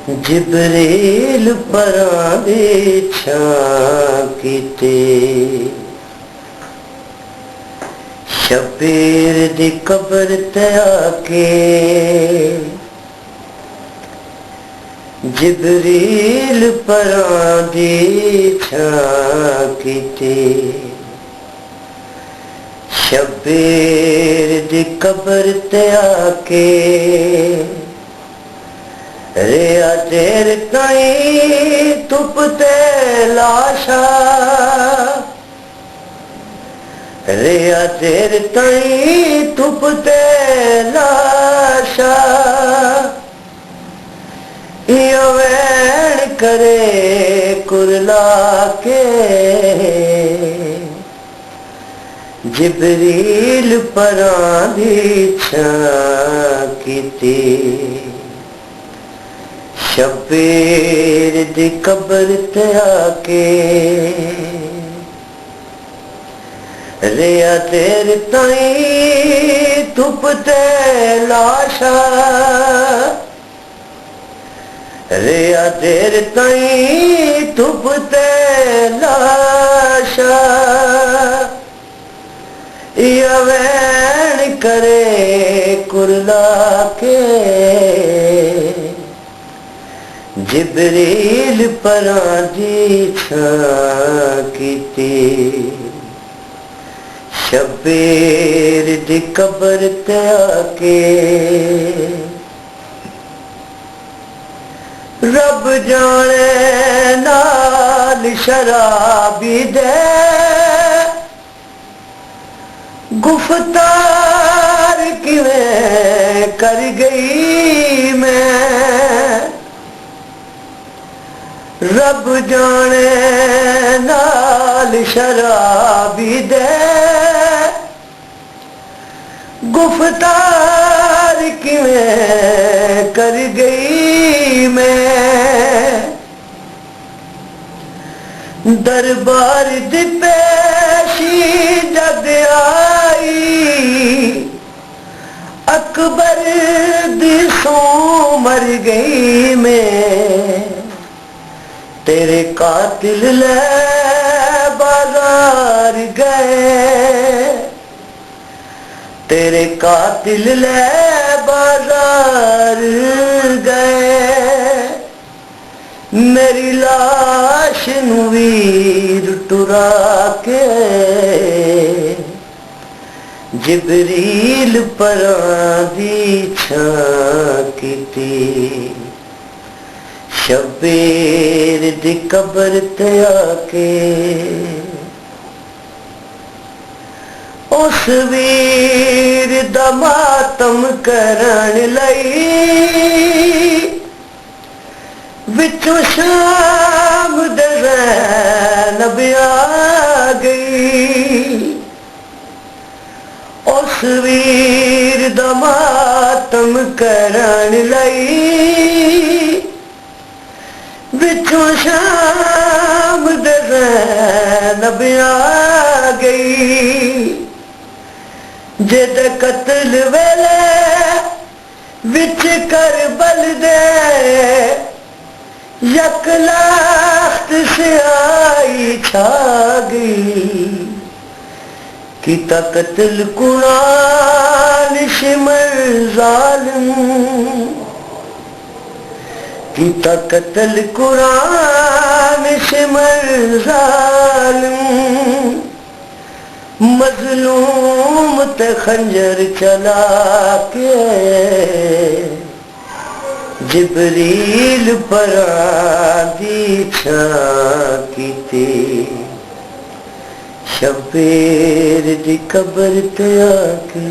جبریل پراں دے چھاں کیتے شبیر دی قبر تے آکے جبریل پراں دے چھاں کیتے شبیر دی قبر تے آکے ریا دیر تائیں تپ تے لاشا ریا دیر تائیں تپ تے لاشا یہ وین کرے کرلا کے جبریل پراں دی چھاں کیتی شبیر دی قبر تے آکے ریا تیر تائیں تپ تے لاشا ریا تیر تائیں تپ تے لاشا یا وین کرے کرلا کے جبریل پراں دی چھاں کیتی شبیر دی قبر تے آکے رب جانے نال شرابی دے گفتار کیویں کر گئی میں رب جانے نال شرابی دے گفتار کیویں کر گئی میں دربار دی پیشی جد آئی اکبر دی سو مر گئی میں تیرے قاتل لے بازار گئے تیرے قاتل لے بازار گئے میری لاش نویر ٹرا کے جبریل پراں دی چھاں کیتی شبیر دی قبر تے آکے اس ویر دا ماتم کرن لئی وچوں شام دے زینب آ گئی اس ویر دا ماتم کرن لئی وچوں شام دے زینب آ گئی جد قتل ویلے وچ کربل دے یک لاخت سے آئی چھا گئی کیتا قتل قرآن شمر ظالم کیتا قتل قرآن شمر ظالم مظلوم تے خنجر چلا کے جبریل پراں دی چھاں کیتی شبیر دی قبر تے آکے